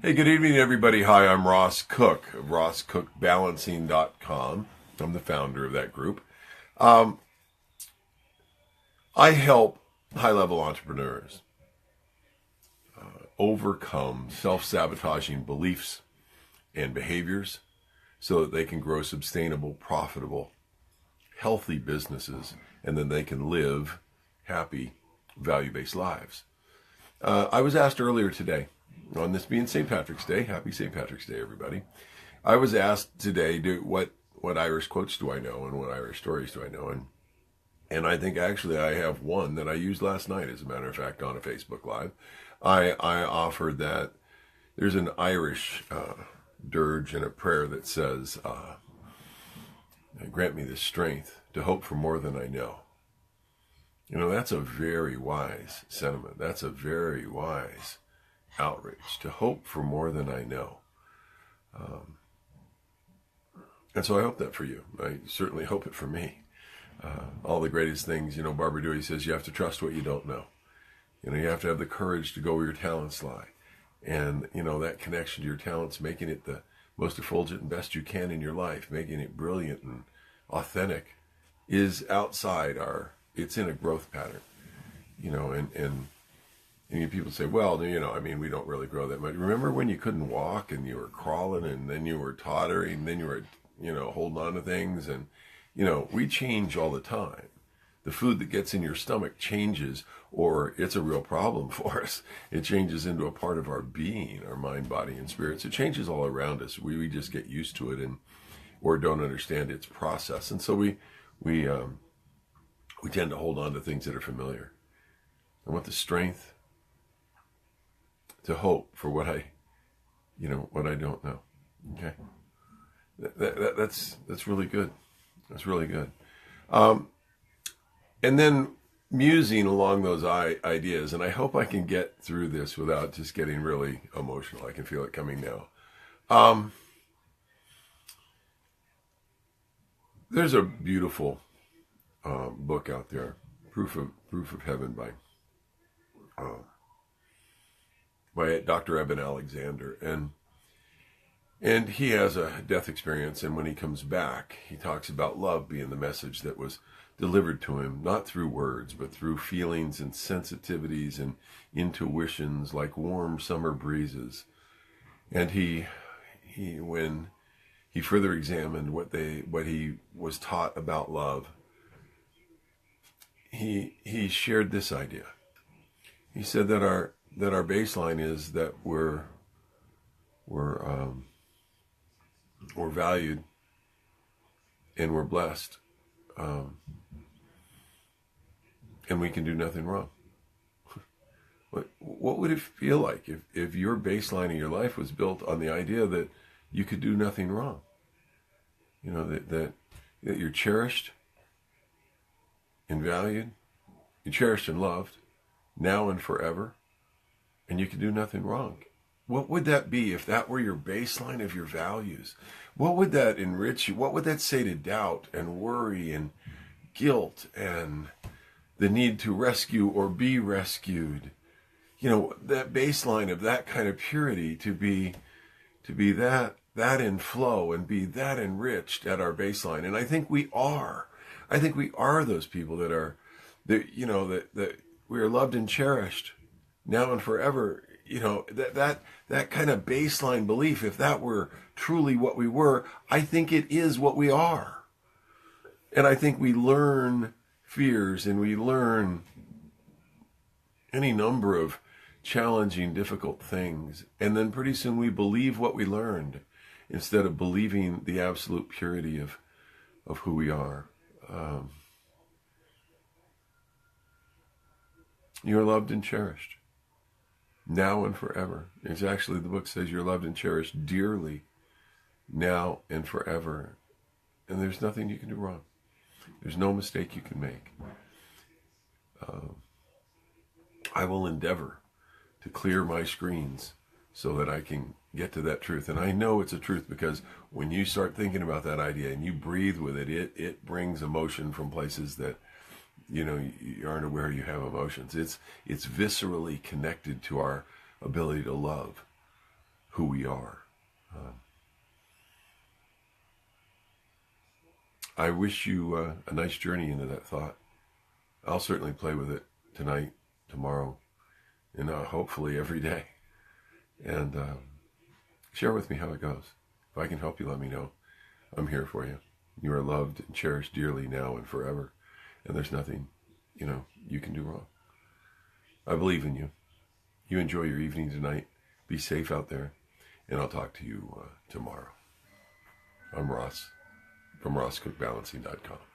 Hey, good evening, everybody. Hi, I'm Ross Cook of RossCookBalancing.com. I'm the founder of that group. I help high-level entrepreneurs overcome self-sabotaging beliefs and behaviors so that they can grow sustainable, profitable, healthy businesses, and then they can live happy, value-based lives. I was asked earlier today, on this being St. Patrick's Day, happy St. Patrick's Day, everybody. I was asked today, what Irish quotes do I know and what Irish stories do I know? And I think actually I have one that I used last night, as a matter of fact, on a Facebook Live. I offered that there's an Irish dirge and a prayer that says, grant me the strength to hope for more than I know. You know, that's a very wise sentiment. That's a very wise outreach, to hope for more than I know. And so I hope that for you. I certainly hope it for me. All the greatest things, Barbara Dewey says, you have to trust what you don't know. You have to have the courage to go where your talents lie. And, that connection to your talents, making it the most effulgent and best you can in your life, making it brilliant and authentic, is outside it's in a growth pattern, and people say, well, we don't really grow that much. Remember when you couldn't walk and you were crawling and then you were tottering and then you were, holding on to things, and, we change all the time. The food that gets in your stomach changes, or it's a real problem for us. It changes into a part of our being, our mind, body, and spirits. It changes all around us. We just get used to it or don't understand its process. And so we tend to hold on to things that are familiar. I want the strength to hope for what I don't know. Okay, that's really good. That's really good. And then musing along those ideas, and I hope I can get through this without just getting really emotional. I can feel it coming now. There's a beautiful book out there, Proof of Heaven by Dr. Eben Alexander, and he has a death experience, and when he comes back, he talks about love being the message that was delivered to him, not through words, but through feelings and sensitivities and intuitions like warm summer breezes. And he when he further examined what he was taught about love, he shared this idea. He said that our baseline is that we're valued and we're blessed, and we can do nothing wrong. What would it feel like if your baseline in your life was built on the idea that you could do nothing wrong? That you're cherished and valued, you're cherished and loved now and forever, and you can do nothing wrong. What would that be if that were your baseline of your values? What would that enrich you? What would that say to doubt and worry and guilt and the need to rescue or be rescued? That baseline of that kind of purity, to be that in flow and be that enriched at our baseline. And I think we are. I think we are those people that we are loved and cherished now and forever. That kind of baseline belief, if that were truly what we were, I think it is what we are. And I think we learn fears and we learn any number of challenging, difficult things. And then pretty soon we believe what we learned instead of believing the absolute purity of who we are. You're loved and cherished now and forever. It's actually, the book says, you're loved and cherished dearly now and forever. And there's nothing you can do wrong. There's no mistake you can make. I will endeavor to clear my screens so that I can get to that truth. And I know it's a truth because when you start thinking about that idea and you breathe with it, it brings emotion from places that you aren't aware you have emotions. It's viscerally connected to our ability to love. who we are. I wish you a nice journey into that thought. I'll certainly play with it tonight, tomorrow, and hopefully every day. And share with me how it goes. If I can help you, let me know. I'm here for you. You are loved and cherished dearly now and forever. And there's nothing, you can do wrong. I believe in you. You enjoy your evening tonight. Be safe out there. And I'll talk to you tomorrow. I'm Ross from RossCookBalancing.com.